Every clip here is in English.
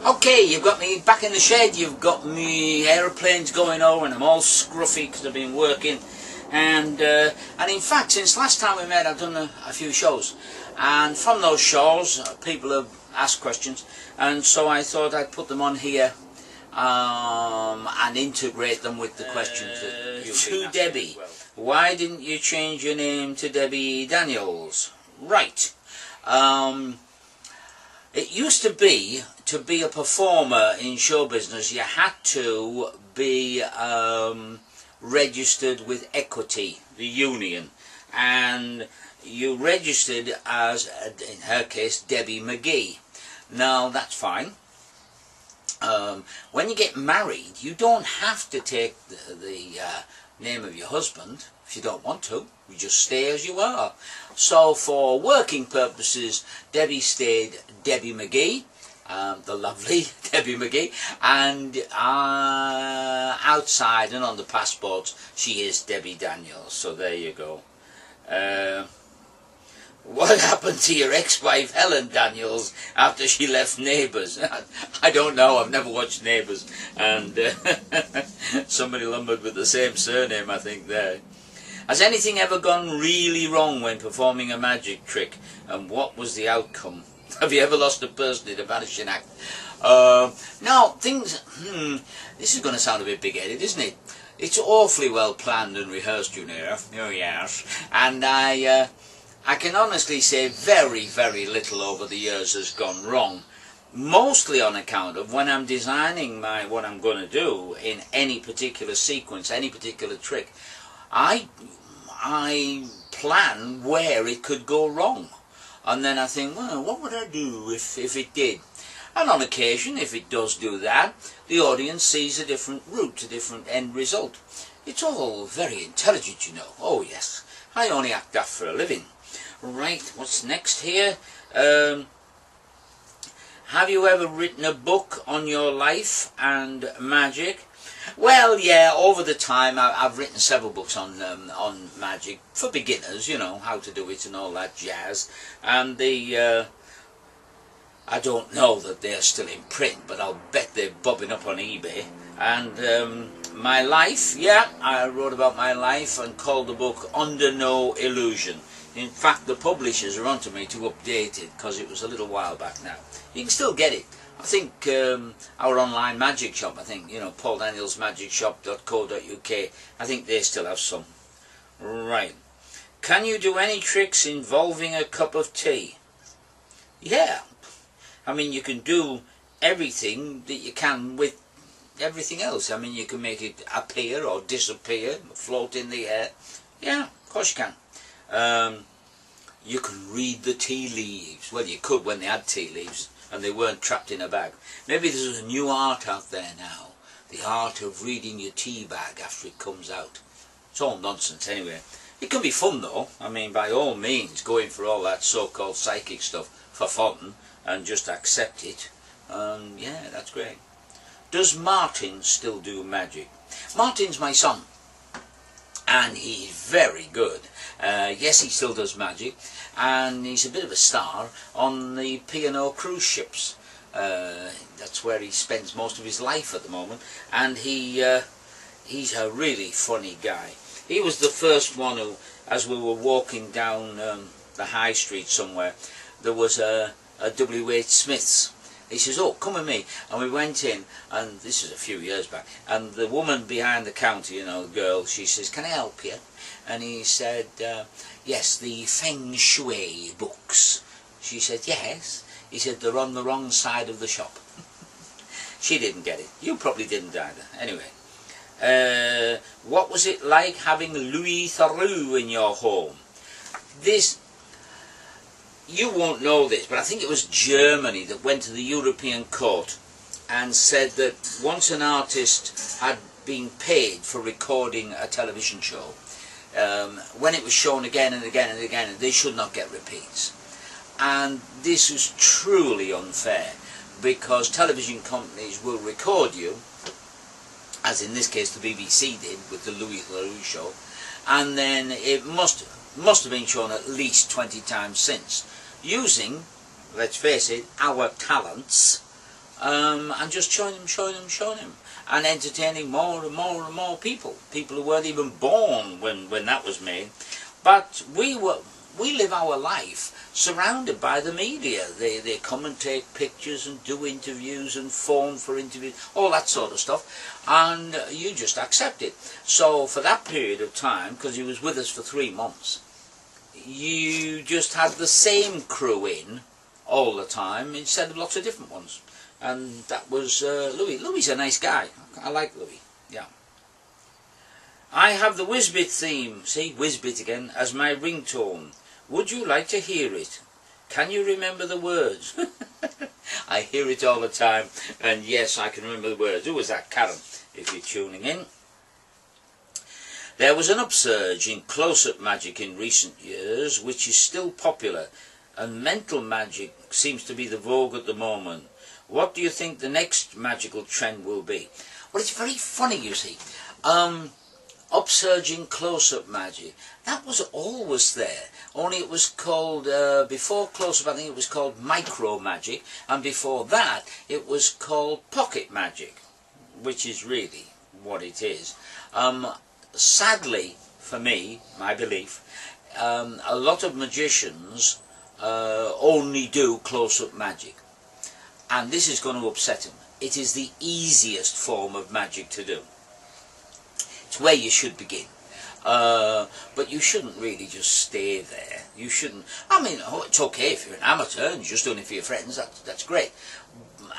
Okay, you've got me back in the shed, you've got me aeroplanes going over and I'm all scruffy because I've been working. And in fact, since last time we met, I've done a few shows. And from those shows, people have asked questions. And so I thought I'd put them on here and integrate them with the questions that you've been asking. To Debbie, why didn't you change your name to Debbie Daniels? Right. It used to be a performer in show business, you had to be registered with Equity, the union, and you registered as, in her case, Debbie McGee. Now, that's fine. When you get married, you don't have to take the name of your husband if you don't want to. You just stay as you are. So for working purposes, Debbie stayed Debbie McGee, the lovely Debbie McGee, and outside and on the passports she is Debbie Daniels. So there you go. What happened to your ex-wife Helen Daniels after she left Neighbours? I don't know, I've never watched Neighbours, and somebody lumbered with the same surname, I think, there. Has anything ever gone really wrong when performing a magic trick, and what was the outcome? Have you ever lost a person in a vanishing act? No, things... this is going to sound a bit big-headed, isn't it? It's awfully well planned and rehearsed, you know. Oh, yes. And I can honestly say very, very little over the years has gone wrong. Mostly on account of when I'm designing what I'm going to do in any particular sequence, any particular trick, I plan where it could go wrong. And then I think, well, what would I do if it did? And on occasion, if it does do that, the audience sees a different route, a different end result. It's all very intelligent, you know. Oh, yes. I only act that for a living. Right, what's next here? Have you ever written a book on your life and magic? Well, yeah, over the time I've written several books on magic for beginners, you know, how to do it and all that jazz. And I don't know that they're still in print, but I'll bet they're bobbing up on eBay. And my life, yeah, I wrote about my life and called the book Under No Illusion. In fact, the publishers are onto me to update it because it was a little while back now. You can still get it. I think our online magic shop, I think, you know, pauldanielsmagicshop.co.uk, I think they still have some. Right. Can you do any tricks involving a cup of tea? Yeah. I mean, you can do everything that you can with everything else. I mean, you can make it appear or disappear, float in the air. Yeah, of course you can. You can read the tea leaves. Well, you could when they had tea leaves and they weren't trapped in a bag. Maybe there's a new art out there now. The art of reading your tea bag after it comes out. It's all nonsense anyway. It can be fun though. I mean, by all means, go in for all that so-called psychic stuff for fun and just accept it. Yeah, that's great. Does Martin still do magic? Martin's my son. And he's very good. Yes, he still does magic, and he's a bit of a star on the P&O cruise ships. That's where he spends most of his life at the moment, and he's a really funny guy. He was the first one who, as we were walking down the high street somewhere, there was a W.H. Smith's. He says, oh, come with me. And we went in, and this is a few years back, and the woman behind the counter, you know, the girl, she says, can I help you? And he said, yes, the Feng Shui books. She said, yes. He said, they're on the wrong side of the shop. She didn't get it. You probably didn't either. Anyway, what was it like having Louis Theroux in your home? You won't know this, but I think it was Germany that went to the European court and said that once an artist had been paid for recording a television show, when it was shown again and again and again, they should not get repeats. And this was truly unfair, because television companies will record you, as in this case the BBC did with the Louis Theroux show, and then it must have been shown at least 20 times since, using, let's face it, our talents and just showing him, and entertaining more and more and more people who weren't even born when that was made. But we live our life surrounded by the media. They come and take pictures and do interviews and phone for interviews, all that sort of stuff, and you just accept it. So for that period of time, because he was with us for 3 months, you just had the same crew in all the time instead of lots of different ones. And that was Louis. Louis's a nice guy. I like Louis, yeah. I have the Whizbit theme, see, Whizbit again, as my ringtone. Would you like to hear it? Can you remember the words? I hear it all the time, and yes, I can remember the words. Who was that, Karen, if you're tuning in? There was an upsurge in close-up magic in recent years, which is still popular, and mental magic seems to be the vogue at the moment. What do you think the next magical trend will be? Well, it's very funny, you see. Upsurging close-up magic, that was always there, only it was called, before close-up I think it was called micro magic, and before that it was called pocket magic, which is really what it is. Sadly, for me, my belief, a lot of magicians only do close-up magic, and this is going to upset them. It is the easiest form of magic to do. It's where you should begin, but you shouldn't really just stay there. You shouldn't. I mean, it's okay if you're an amateur and you're just doing it for your friends. That's great,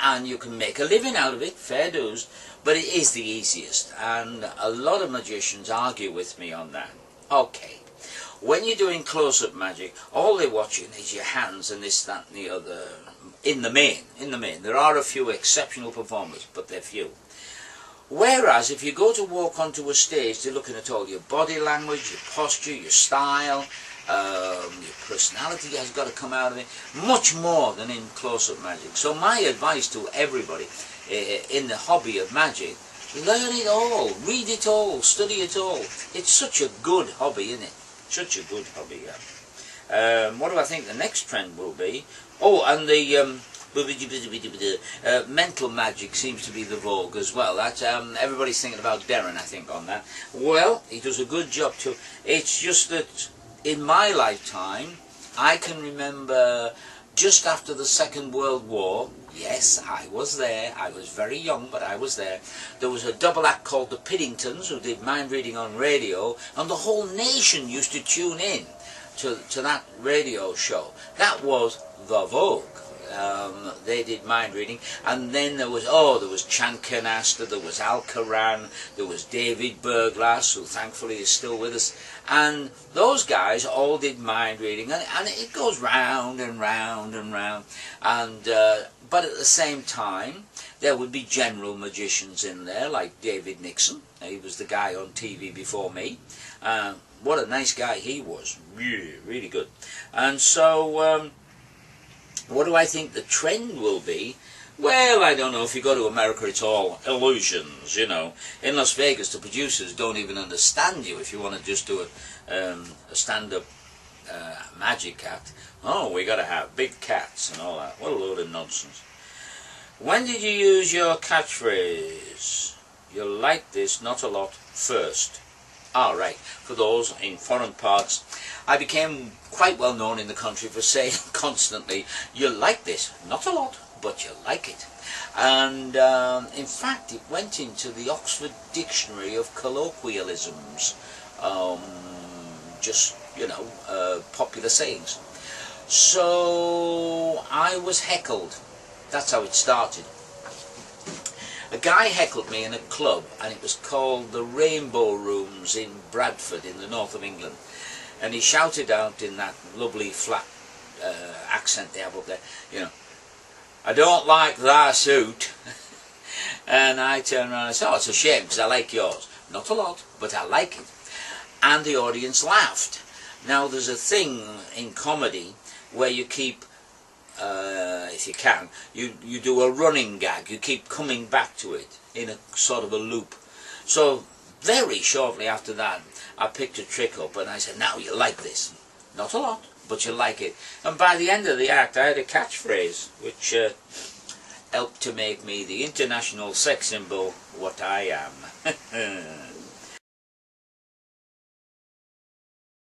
and you can make a living out of it, fair dues. But it is the easiest, and a lot of magicians argue with me on that. Okay, when you're doing close-up magic, all they're watching is your hands and this, that, and the other. In the main, there are a few exceptional performers, but they're few. Whereas if you go to walk onto a stage, they're looking at all your body language, your posture, your style, your personality has got to come out of it, much more than in close-up magic. So my advice to everybody in the hobby of magic, learn it all, read it all, study it all. It's such a good hobby, isn't it? Such a good hobby, yeah. What do I think the next trend will be? Oh, and the mental magic seems to be the vogue as well. That everybody's thinking about Darren, I think, on that. Well, he does a good job too. It's just that in my lifetime, I can remember just after the Second World War. Yes, I was there. I was very young, but I was there. There was a double act called the Piddingtons who did mind reading on radio, and the whole nation used to tune in to that radio show. That was the vogue. They did mind reading, and then there was Chan Canaster, there was Al Karan, there was David Berglass, who thankfully is still with us, and those guys all did mind reading, and it goes round and round and round, and but at the same time there would be general magicians in there like David Nixon. He was the guy on TV before me. What a nice guy he was, really good. And so what do I think the trend will be? Well, I don't know. If you go to America, it's all illusions, you know. In Las Vegas, the producers don't even understand you if you want to just do a stand-up magic act. Oh, we got to have big cats and all that. What a load of nonsense. When did you use your catchphrase? You like this, not a lot, first. All right, for those in foreign parts, I became quite well known in the country for saying constantly, you like this, not a lot, but you like it. And in fact, it went into the Oxford Dictionary of Colloquialisms, just, you know, popular sayings. So I was heckled. That's how it started. A guy heckled me in a club, and it was called the Rainbow Rooms in Bradford in the north of England, and he shouted out in that lovely flat accent they have up there, you know, I don't like that suit. And I turned around and said, oh, it's a shame because I like yours. Not a lot, but I like it. And the audience laughed. Now there's a thing in comedy where you keep if you can, you do a running gag, you keep coming back to it in a sort of a loop. So very shortly after that I picked a trick up and I said, now you like this. Not a lot, but you like it. And by the end of the act I had a catchphrase which helped to make me the international sex symbol what I am.